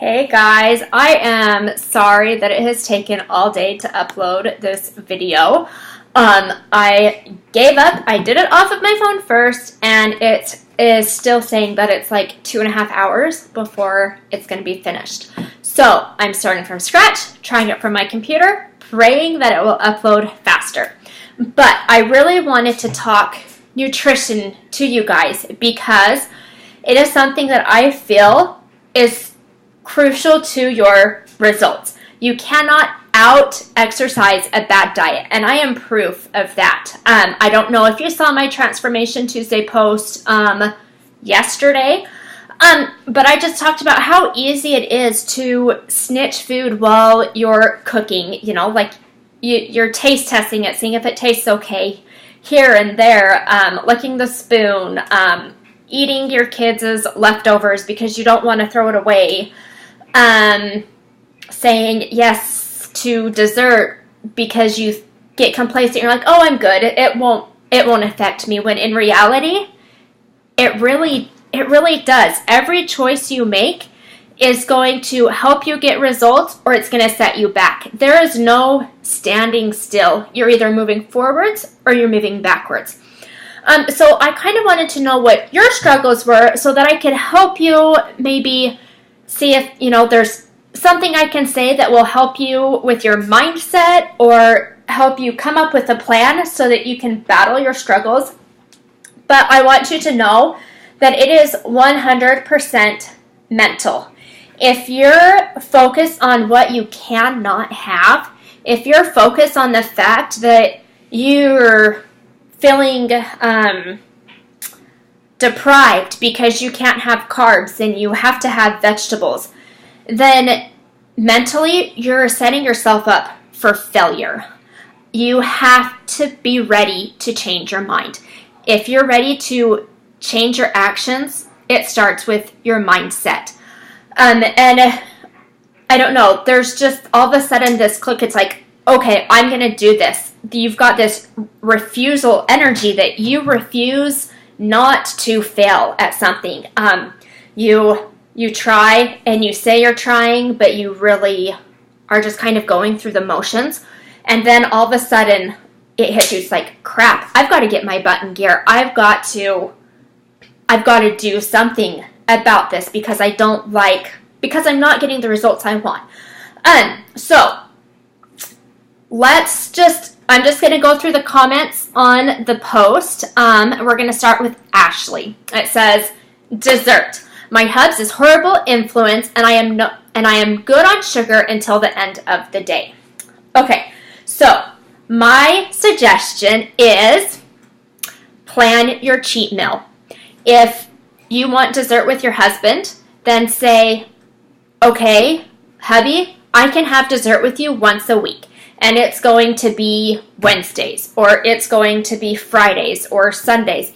Hey guys, I am sorry that it has taken all day to upload this video. I gave up. I did it off of my phone first, and it is still saying that it's like 2.5 hours before it's going to be finished. So I'm starting from scratch, trying it from my computer, praying that it will upload faster. But I really wanted to talk nutrition to you guys because it is something that I feel is crucial to your results. You cannot out-exercise a bad diet, and I am proof of that. I don't know if you saw my Transformation Tuesday post yesterday, but I just talked about how easy it is to snitch food while you're cooking. You know, like you're taste testing it, seeing if it tastes okay here and there, licking the spoon, eating your kids' leftovers because you don't want to throw it away, saying yes to dessert because you get complacent. You're like, oh, I'm good. It won't affect me. When in reality, it really does. Every choice you make is going to help you get results, or it's going to set you back. There is no standing still. You're either moving forwards or you're moving backwards. So I kind of wanted to know what your struggles were so that I could help you maybe see if, there's something I can say that will help you with your mindset or help you come up with a plan so that you can battle your struggles. But I want you to know that it is 100% mental. If you're focused on what you cannot have, if you're focused on the fact that you're feeling deprived because you can't have carbs and you have to have vegetables, then mentally you're setting yourself up for failure. You have to be ready to change your mind. If you're ready to change your actions, it starts with your mindset. And I don't know, there's just all of a sudden this click, it's like, okay, I'm going to do this. You've got this refusal energy that you refuse not to fail at something. You try and you say you're trying, but you really are just kind of going through the motions. And then all of a sudden it hits you. It's like, crap, I've got to get my butt in gear. I've got to do something about this because I'm not getting the results I want. So I'm just going to go through the comments on the post. We're going to start with Ashley. It says, dessert. My hubs is horrible influence, and I am good on sugar until the end of the day. Okay, so my suggestion is plan your cheat meal. If you want dessert with your husband, then say, okay, hubby, I can have dessert with you once a week. And it's going to be Wednesdays, or it's going to be Fridays or Sundays.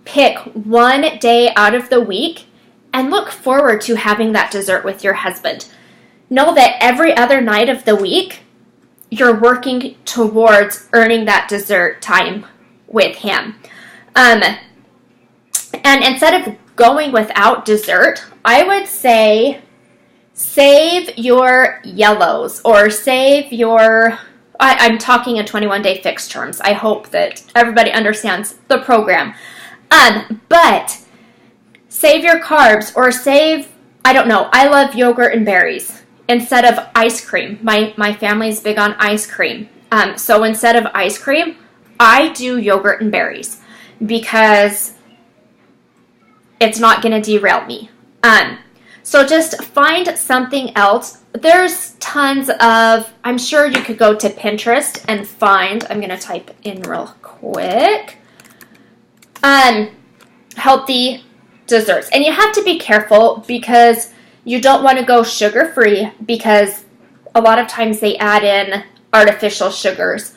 Pick one day out of the week and look forward to having that dessert with your husband. Know that every other night of the week, you're working towards earning that dessert time with him. And instead of going without dessert, I would say save your yellows, or save your, I'm talking in 21-day fixed terms. I hope that everybody understands the program. But save your carbs, or save, I don't know, I love yogurt and berries instead of ice cream. My family's big on ice cream. So instead of ice cream, I do yogurt and berries because it's not going to derail me. So just find something else. There's tons of, I'm sure you could go to Pinterest and find, I'm going to type in real quick, healthy desserts. And you have to be careful because you don't want to go sugar-free because a lot of times they add in artificial sugars.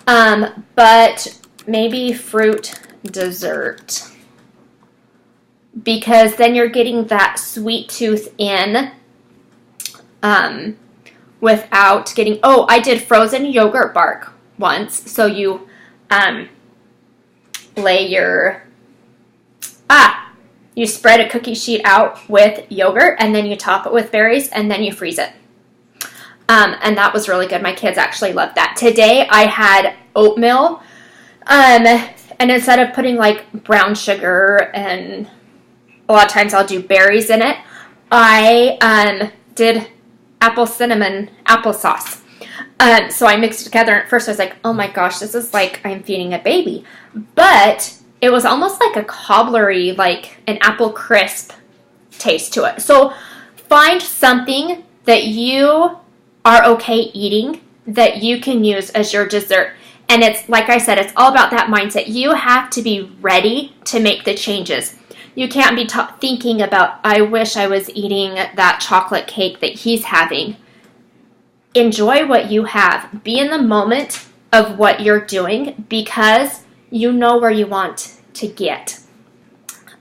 But maybe fruit dessert, because then you're getting that sweet tooth in without getting, I did frozen yogurt bark once. So you lay your, You spread a cookie sheet out with yogurt, and then you top it with berries, and then you freeze it. And that was really good. My kids actually loved that. Today I had oatmeal, and instead of putting like brown sugar, and a lot of times I'll do berries in it, I did apple cinnamon applesauce. So I mixed it together, and at first I was like, oh my gosh, this is like I'm feeding a baby. But it was almost like a cobblery, like an apple crisp taste to it. So find something that you are okay eating that you can use as your dessert. And it's, like I said, it's all about that mindset. You have to be ready to make the changes. You can't be thinking about, I wish I was eating that chocolate cake that he's having. Enjoy what you have. Be in the moment of what you're doing because you know where you want to get.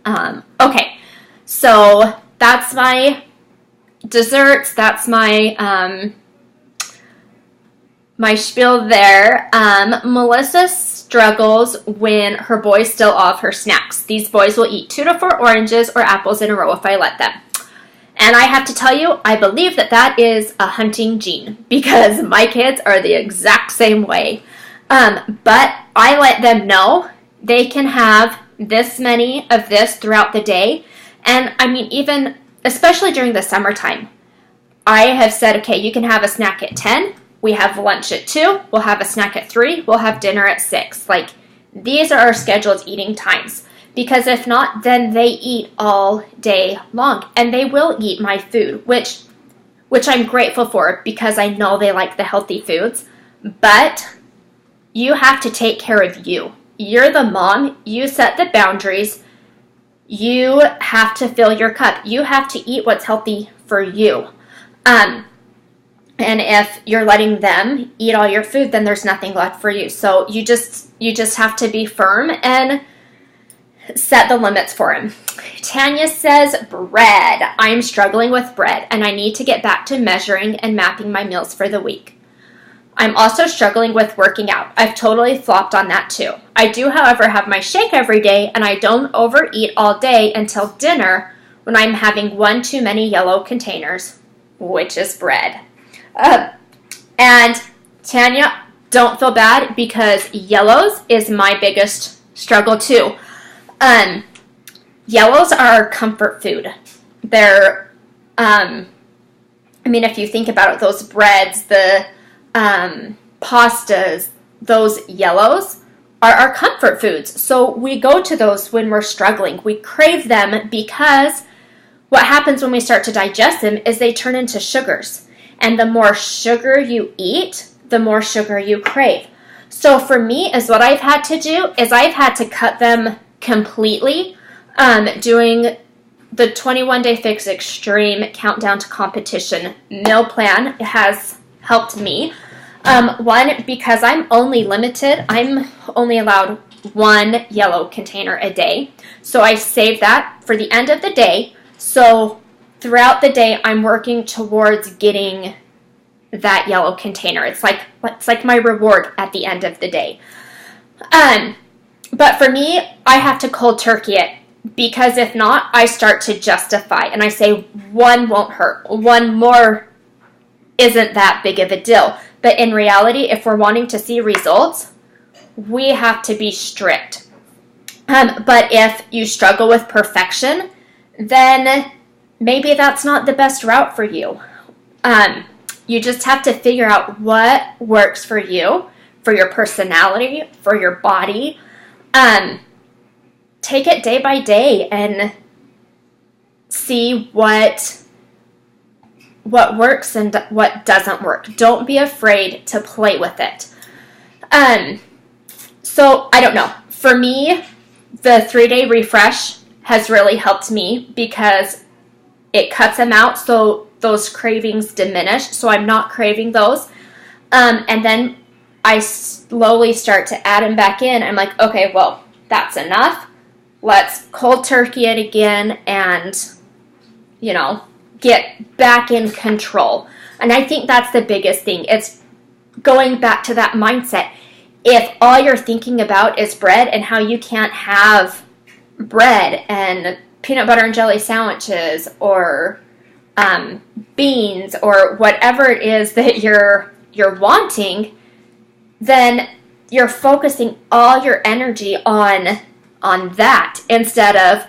Okay, so that's my desserts. That's my my spiel there. Melissa struggles when her boys still off her snacks. These boys will eat 2 to 4 oranges or apples in a row if I let them. And I have to tell you, I believe that that is a hunting gene because my kids are the exact same way. But I let them know they can have this many of this throughout the day. And I mean, even, especially during the summertime, I have said, okay, you can have a snack at 10. We have lunch at 2. We'll have a snack at 3. We'll have dinner at 6. Like, these are our scheduled eating times. Because if not, then they eat all day long. And they will eat my food, which I'm grateful for because I know they like the healthy foods. But you have to take care of you. You're the mom. You set the boundaries. You have to fill your cup. You have to eat what's healthy for you. And if you're letting them eat all your food, then there's nothing left for you. So you just have to be firm and set the limits for him. Tanya says, bread. I'm struggling with bread, and I need to get back to measuring and mapping my meals for the week. I'm also struggling with working out. I've totally flopped on that too. I do, however, have my shake every day, and I don't overeat all day until dinner when I'm having one too many yellow containers, which is bread. And Tanya, don't feel bad because yellows is my biggest struggle too. Yellows are comfort food. They're, I mean, if you think about it, those breads, the pastas, those yellows are our comfort foods. So we go to those when we're struggling. We crave them because what happens when we start to digest them is they turn into sugars. And the more sugar you eat, the more sugar you crave. So for me, is what I've had to do is I've had to cut them completely. Doing the 21-Day Fix Extreme Countdown to Competition meal plan has helped me. One, because I'm only limited. I'm only allowed one yellow container a day. So I save that for the end of the day. So throughout the day, I'm working towards getting that yellow container. It's like my reward at the end of the day. But for me, I have to cold turkey it because if not, I start to justify and I say one won't hurt. One more isn't that big of a deal. But in reality, if we're wanting to see results, we have to be strict. But if you struggle with perfection, then maybe that's not the best route for you. You just have to figure out what works for you, for your personality, for your body. Take it day by day and see what works and what doesn't work. Don't be afraid to play with it. So I don't know. For me, the 3-day refresh has really helped me because it cuts them out so those cravings diminish. So I'm not craving those. And then I slowly start to add them back in. I'm like, okay, well, that's enough. Let's cold turkey it again and, get back in control. And I think that's the biggest thing. It's going back to that mindset. If all you're thinking about is bread and how you can't have bread and peanut butter and jelly sandwiches or beans or whatever it is that you're wanting, then you're focusing all your energy on that instead of,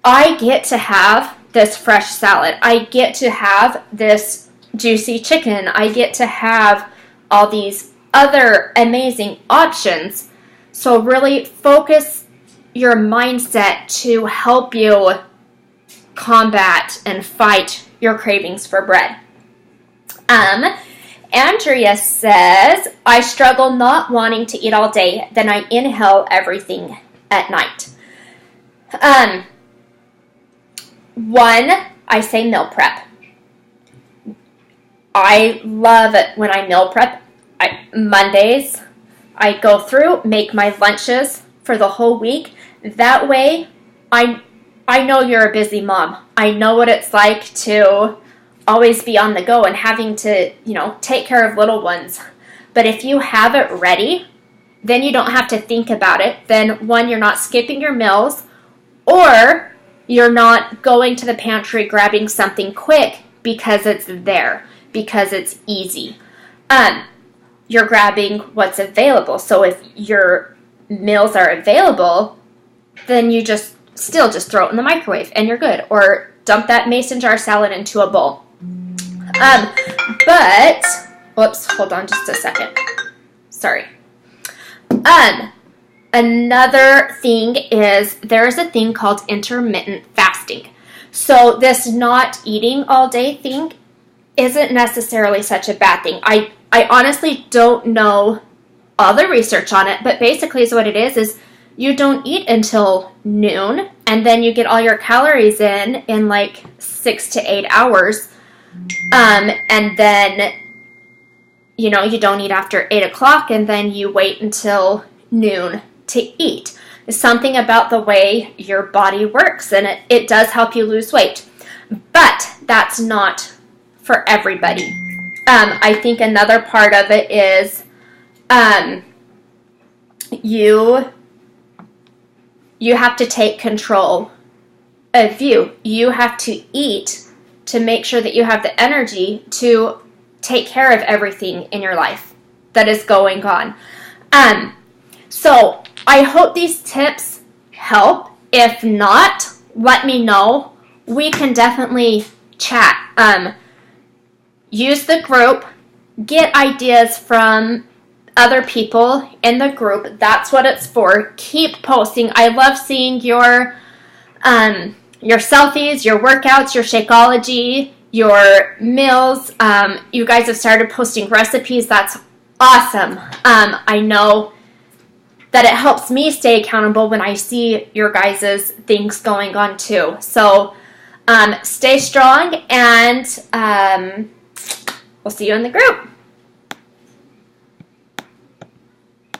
I get to have this fresh salad. I get to have this juicy chicken. I get to have all these other amazing options. So really focus your mindset to help you combat and fight your cravings for bread. Andrea says, I struggle not wanting to eat all day, then I inhale everything at night. One, I say meal prep. I love it when I meal prep. Mondays, I go through, make my lunches for the whole week. That way, I know you're a busy mom. I know what it's like to always be on the go and having to, take care of little ones. But if you have it ready, then you don't have to think about it. Then, one, you're not skipping your meals, or you're not going to the pantry grabbing something quick because it's there, because it's easy. You're grabbing what's available. So if your meals are available, then you just throw it in the microwave and you're good. Or dump that mason jar salad into a bowl. Whoops, hold on just a second. Sorry. Another thing is there's a thing called intermittent fasting. So this not eating all day thing isn't necessarily such a bad thing. I honestly don't know all the research on it, but basically is what it is you don't eat until noon, and then you get all your calories in like 6 to 8 hours, and then, you don't eat after 8 o'clock, and then you wait until noon to eat. It's something about the way your body works, and it does help you lose weight, but that's not for everybody. I think another part of it is you have to take control of you. You have to eat to make sure that you have the energy to take care of everything in your life that is going on. So I hope these tips help. If not, let me know. We can definitely chat. Use the group, get ideas from other people in the group. That's what it's for. Keep posting. I love seeing your selfies, your workouts, your Shakeology, your meals. You guys have started posting recipes. That's awesome. I know that it helps me stay accountable when I see your guys' things going on too. So stay strong, and we'll see you in the group.